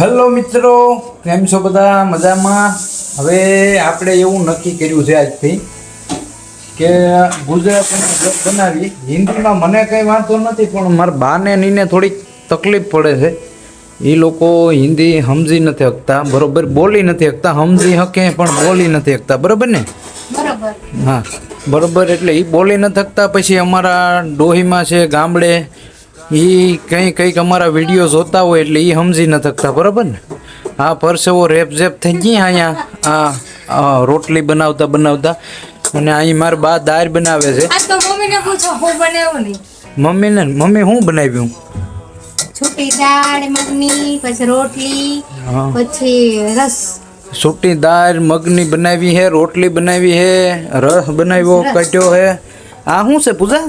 Hello મિત્રો, કેમ છો બધા? મજામાં? હવે આપણે એવું નક્કી કર્યું છે આજથી કે ગુજરાતીમાં બ્લોગ બનાવી. હિન્દીમાં મને કંઈ વાંધો નથી, પણ મારા બાને નીને થોડીક તકલીફ પડે છે. એ લોકો હિન્દી સમજી નથી શકતા, બરોબર બોલી નથી શકતા, સમજી શકે પણ બોલી નથી શકતા, બરોબર ને? બરોબર. હા બરોબર. એટલે એ બોલી નથી શકતા. પછી અમારા ડોહીમાં છે ગામડે, એ કંઈક અમારા વિડીયો જોતા હોય એટલે એ સમજી નથી શકતા, બરોબર ને? હા, પરસેવો રેપ જેપ થઈ ગયા અહીંયા આ રોટલી બનાવતા અને અહીં મારા બા દાળ બનાવે છે. આ તો મમ્મીને પૂછો હું બનાવ્યું નહીં. મમ્મી શું બનાવ્યું? છૂટી દાળ મગની, પછી રોટલી, હા, પછી રસ. છૂટી દાળ મગની બનાવી હે, રોટલી બનાવી હે, રસ બનાવ્યો, કટ્યો હે. આ શું છે પૂજા?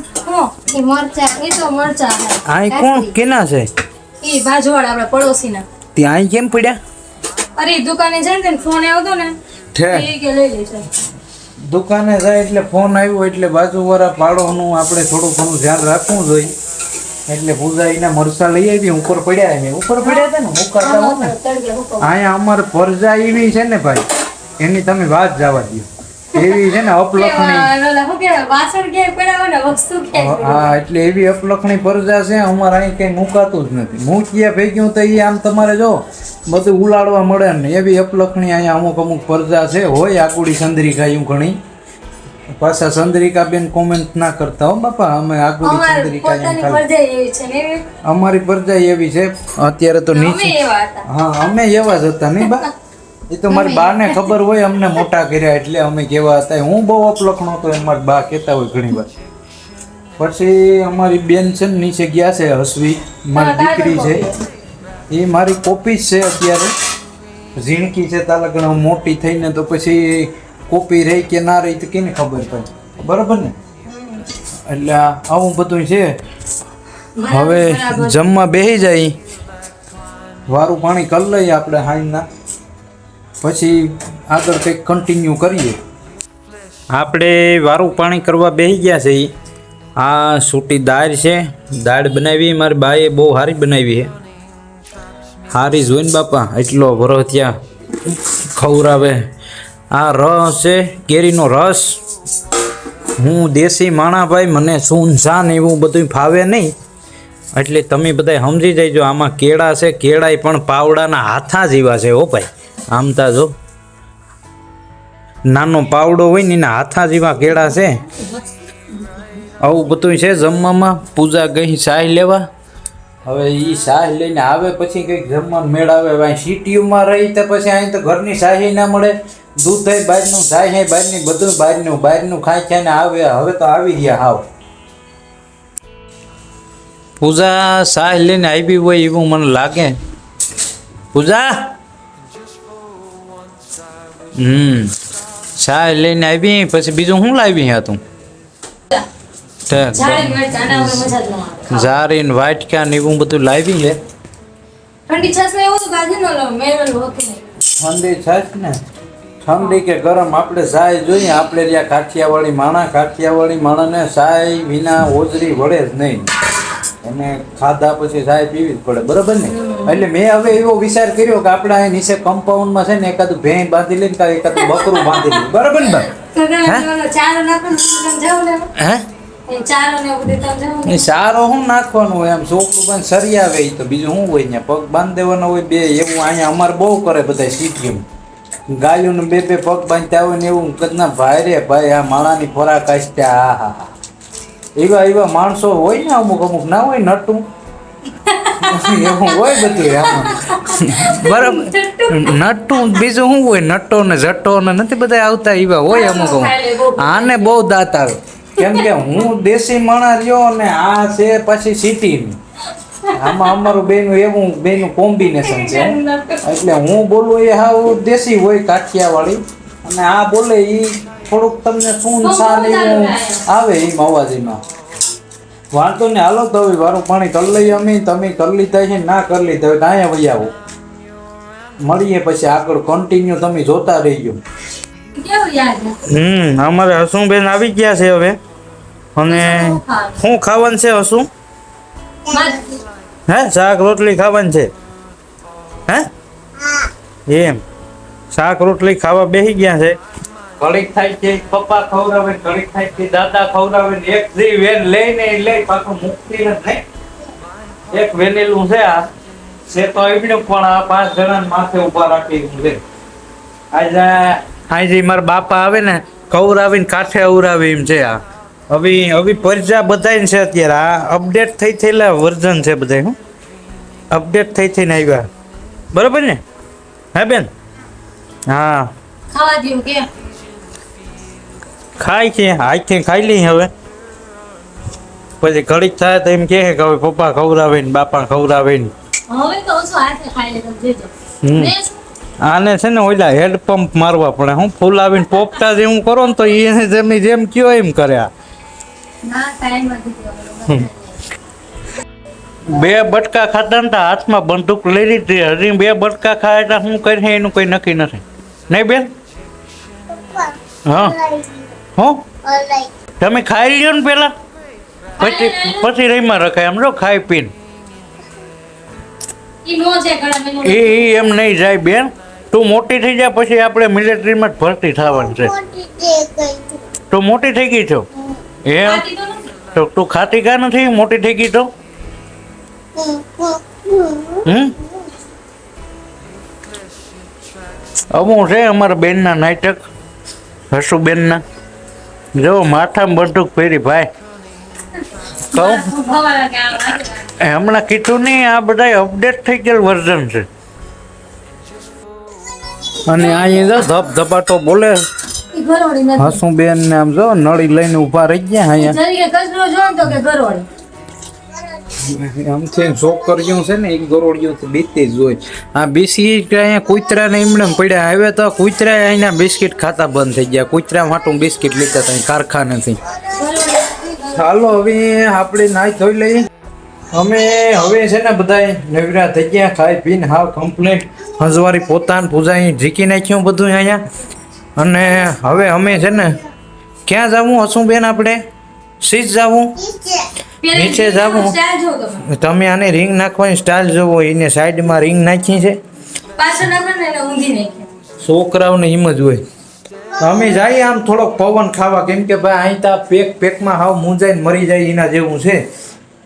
એ મરચા, એ તો મરચા હે. આ કોણ કેના છે? એ બાજુવાળા આપણા પડોશીના. ત્યાં અહીં કેમ પડ્યા? અરે દુકાને જાય ને ફોન આવ્યો ને એ કે લઈ લેજો. દુકાને જાય એટલે ફોન આવ્યો એટલે બાજુવાળા પાડોનું આપણે થોડું ઘણું ધ્યાન રાખવું જોઈએ. એટલે પૂજા એના મરસા લઈ આવી, ઉપર પડ્યા હતા ને મુકાતા હોય ને. અહીંયા અમારે પરજા એવી છે ને ભાઈ, એની તમે વાત જવા દો. એવી છે ને અપલખણી. હા, એટલે એવી અપલખણી પરજા છે અમારે અહીં કઈ મુકાતું જ નથી. મૂકીએ ભેગ્યું તો એ આમ તમારે જો બધું ઉલાડવા મળે ને, એવી અપલખણી અહીંયા અમુક પરજા છે. હોય આકુડી ચંદ્રિકા એવું ઘણી. પાછા ચંદ્રિકા બેન કોમેન્ટ ના કરતા હો બાપા, અમે આકુડી ચંદ્રિકા અમારી પરજા એવી છે. અત્યારે તો નીચે હા અમે એવા જ હતા નહીં બા. એ તો મારી બા ને ખબર હોય, અમને મોટા કર્યા એટલે અમે કેવા હતા. હું બહુ અપલખણો હતો એમ મારી બા કહેતા હોય ઘણી વાર. પછી અમારી બેન છે ને નીચે ગયા છે, હસવી મારી દીકરી છે. એ મારી કોપી જ છે અત્યારે, ઝીણકી છે તાલગણ મોટી થઈને. તો પછી કોપી રહી કે ના રહી તો કેને ખબર પડે, બરાબર ને? એટલે આવું બધું છે. હવે જમવા બેસી જાય, વારું પાણી કરી લઈએ આપણે હાઈના, પછી આગળ કંઈક કન્ટિન્યુ કરીએ. આપણે વારું પાણી કરવા બેસી ગયા છે. આ સૂટી દાળ છે, દાળ બનાવી મારી બાએ બહુ સારી બનાવી છે. સારી જોઈને બાપા એટલો વરસ ત્યાં ખવરાવે. આ રસ છે, કેરીનો રસ. હું દેશી માણા ભાઈ, મને સૂન શાન એવું બધું ફાવે નહીં. એટલે તમે બધા સમજી જઈજો. આમાં કેળા છે, કેળાય પણ પાવડાના હાથા જેવા છે હો ભાઈ. આમતા જો નાનો પાવડો હોય ને એના હાથા જેવા કેળા છે. આવું બધું છે જમવામાં. પૂજા ગઈ શાહ લેવા. હવે એ શાહ લઈને આવે પછી કંઈક જમવાનું મેળાવે. હવે સિટીઓમાં રહી તો પછી અહીં તો ઘરની શાહી ના મળે. દૂધ થઈ બહારનું, શાહી બહારની, બધું બહારનું ખાઈ ખાઈને આવે. હવે તો આવી ગયા હાવ. પૂજા શાહ લઈને આવી હોય એવું મને લાગે. પૂજા શાહ લઈને આવી પછી બીજું શું લાવી હે તું? જારીન વાટકા ને એવું બધું લાવી છે. ઠંડી છાશ ને એવું ગાજે ન લો મેરલ હોતી નહીં. ઠંડી છાશ ને ઠંડી કે ગરમ આપણે ચાય જોઈએ. આપણે ત્યાં કાઠિયાવાડી માણાને ચાય વિના ઓજરી વળે જ નહીં. એને ખાધા પછી ચાય પીવી જ પડે, બરાબર ને? એટલે મેં હવે એવો વિચાર કર્યો કે આપણે અહીં નીચે કમ્પાઉન્ડમાં છે ને એકાદું ભેં બાંધી લઈને કાં એકાદું બકરું બાંધી લઈએ, બરાબર ને? એ સારો શું નાખવાનું હોય? આમ ચોકલું બંધ સરી આવે તો બીજું શું હોય? ને પગ બાંધી દેવાનો હોય બે. એવું અહીંયા અમારે બહુ કરે બધા સિટીમાં. ગાયોને બે પગ બાંધતા હોય ને એવું કદના ભાઈ રે ભાઈ. આ માણાની ખોરાક કાઢ્યા. હા એવા માણસો હોય ને અમુક ના હોય નટું એવું હોય બધું આમાં, બરાબર? નટું બીજું શું હોય? નટો ને જટો ને નથી બધા આવતા એવા હોય અમુક. આને બહુ દાંત આવે કેમ કે હું દેશી માણા રહ્યો ને આ છે પછી સિટીની. આમાં અમારું બેનું કોમ્બિનેશન છે. એટલે હું બોલું એ હાવ દેશી હોય કાઠિયાવાડી, અને આ બોલે એ થોડુંક તમને સૂન શાન એવું આવે એમ અવાજીમાં. વાંધો ને, હાલો તો હવે વારું પાણી કરી લઈએ અમે. તમે કરી લીધા છે ના કરી લીધા હોય તો અહીંયા વહી આવો. મળીએ પછી આગળ કન્ટિન્યુ, તમે જોતા રહીજો. અમારે હસુબેન આવી ગયા છે હવે. અને શું ખાવાનું છે હસુ? હે શાક રોટલી ખાવાની છે? હે એમ શાક રોટલી ખાવા બેસી ગયા છે. ઘડીક થાય છે પપ્પા ખવડાવે, ઘડીક થાય છે દાદા ખવડાવે, ને એક દી વેન લઈને લઈ પાછું મુક્તિ નથી. એક વેનેલું છે આ છે તો એમનું પણ આ 5 જણા માથે ઉભા રાખી છે. આજે મારા બાપા આવે ને ખવડાવીને કાંઠે અવરાવે એમ છે. આ હવે પરજા બધાય છે અત્યારે. આ અપડેટ થઈ થયેલા વર્ઝન છે બધા. હું અપડેટ થઈ થઈને આવ્યા બરોબર ને? હા બેન? હા ખાવા દઉં કે ખાય છે હાથથી ખાઈ લઈ. હવે પછી ઘડીક થાય તો એમ કહે કે હવે પપ્પા ખવડાવે ને બાપા ખવડાવે ને. હવે તો ઓછો હાથે ખાઈ લે તમે જોજો. હમ. ને આને છે ને ઓલા હેડ પંપ મારવા પડે. હું ફૂલાવીને પોપટા જેવું કરો ને તો એને જેમ કયો એમ કરે. આ ના ટાઈમ નથી થયો. 2 બટકા ખાતા ને તો હાથમાં બંદૂક લઈ લીધી. હજી 2 બટકા ખાય એટલે શું કરે એનું કોઈ નક્કી નથી. નહીં બેન? હા હું તમે ખાઈ લ્યો ને પેલા, પછી રહીમાં રખાય. આમ જો ખાઈ પીને ઈ નો છે ઘણા મેનુ. એ એમ નહીં જાય બેન. તું મોટી થઈ જાય પછી આપણે મિલિટરીમાં જ ભરતી થવાનું છે. તું મોટી થઈ ગઈ છો એમ? ખાતી તો નથી. તો તું ખાતી કા નથી મોટી થઈ ગઈ તો? અમુક છે અમારા બેનના નાટક, હસુબેનના. જો માથામાં બંદૂક ફેરી ભાઈ કહું ભવાલા કે આ વાગે. હમણાં કીધું નહીં. આ બધા અપડેટ થઈ ગયેલ વર્ઝન છે. અને અહીંયા જો ધબધબાટો બોલે. ઈ ઘરોડી નથી. હસુબેન ને આમ જો નળી લઈને ઊભા રહી ગયા અહીંયા. જરીકે કચરો જો ને તો કે ઘરોડી. આમ છે છોકરીઓ છે ને એક ગરોળીઓ બીતી જ હોય. આ બિસ્કીટ અહીંયા કૂતરા ને એમણે પડ્યા. હવે તો કૂતરા અહીંના બિસ્કીટ ખાતા બંધ થઈ ગયા. કૂતરા માટું બિસ્કીટ લેતા હતા કારખાનેથી. ચાલો હવે આપણે નાઈ ધોઈ લઈએ. અમે હવે છે ને બધાય નવરા થઈ ગયા ખાઈ પીને હાવ કમ્પ્લીટ. હંજવારી પોતાને પૂજાઈ ઝીકી નાખ્યું બધું અહીંયા. અને હવે અમે છે ને ક્યાં જવું હશું બેન? આપણે સીધ જવું, નીચે જાવું. સ્ટાઇલ જો તમે. તમે આને રિંગ નાખવાની સ્ટાઇલ જોવો. એને સાઈડમાં રિંગ નાખી છે. પાછળ નાખો ને એટલે ઊંધી નાખી. છોકરાઓને એમ જ હોય. અમે જઈએ આમ થોડોક પવન ખાવા, કેમ કે ભાઈ અહીં તો પેકમાં હાવ મૂંઝાઈને મરી જાય એના જેવું છે.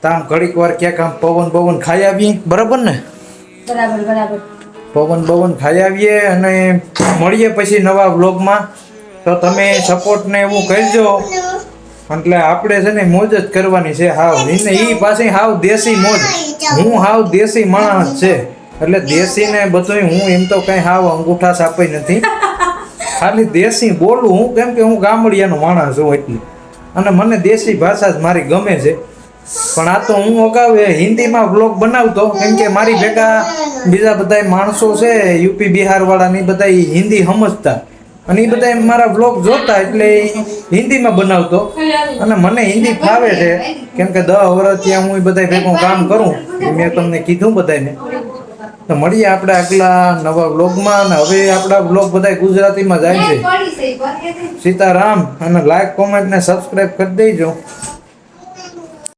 તો આમ ઘડીક વાર ક્યાંક આમ પવન ખાઈ આવીએ. બરાબર ને? બરાબર બરાબર. પવન ખાઈ આવીએ અને મળીએ પછી નવા વ્લોગમાં. તો તમે સપોર્ટ ને એવું કરજો. એટલે આપણે છે ને મોજ જ કરવાની છે હાવ. એને ઈ પાછી હાવ દેશી મોજ. હું હાવ દેશી માણસ છે એટલે દેશી ને બધું. હું એમ તો કઈ હાવ અંગૂઠા સાપઈ નથી. ખાલી દેશી બોલું હું, કેમ કે હું ગામડિયાનો માણસ છું એટલે. અને મને દેશી ભાષા જ મારી ગમે છે. પણ આ તો હું અગાઉ હિન્દીમાં વ્લોગ બનાવતો, કેમ કે મારી ભેગા બીજા બધા માણસો છે યુપી બિહાર વાળા ને બધા હિન્દી સમજતા. અને એ બધા મારા વ્લોગ જોતા એટલે હિન્દીમાં બનાવતો. અને મને હિન્દી ફાવે છે, કેમ કે 10 વર્ષ ત્યાં હું બધા ભેગું કામ કરું. મેં તમને કીધું બધાને. તો મળીએ આપણે આગલા નવા વ્લોગમાં. અને હવે આપણા વ્લોગ બધા ગુજરાતીમાં જાય છે. સીતારામ. અને લાઈક કોમેન્ટ ને સબસ્ક્રાઈબ કરી દેજો.